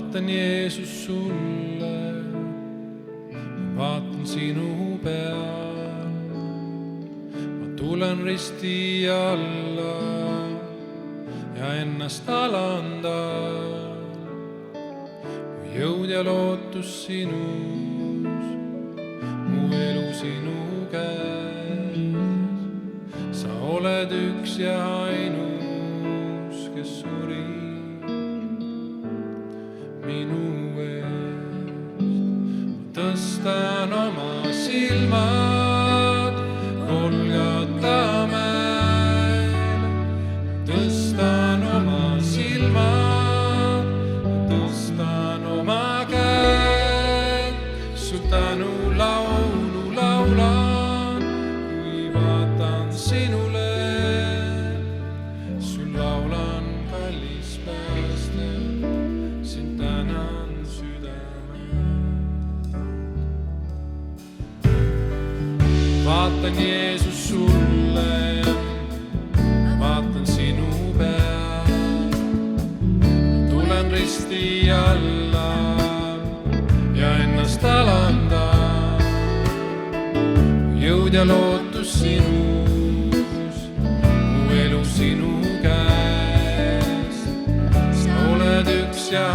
vaatan Jeesus sulle, vaatan sinu peal. Ma tulen risti alla ja ennast alandan. Mu jõud ja lootus sinus, mu elu sinu käes. Sa oled üks ja ainus, kes suri minu eest. Ma tõstan oma silmad Golgata mäele. Tõstan oma silmad, tõstan oma käed. Su tänu laulu laulan, kui vaatan sinule. Sul laulan kallis päästev, sind tänan südamelt. Vaatan Jeesus sulle, vaatan sinu peal. Tulen risti alla ja ennast alandan. Jõud ja lootus sinus, mu elu sinu käes. Sa oled üks ja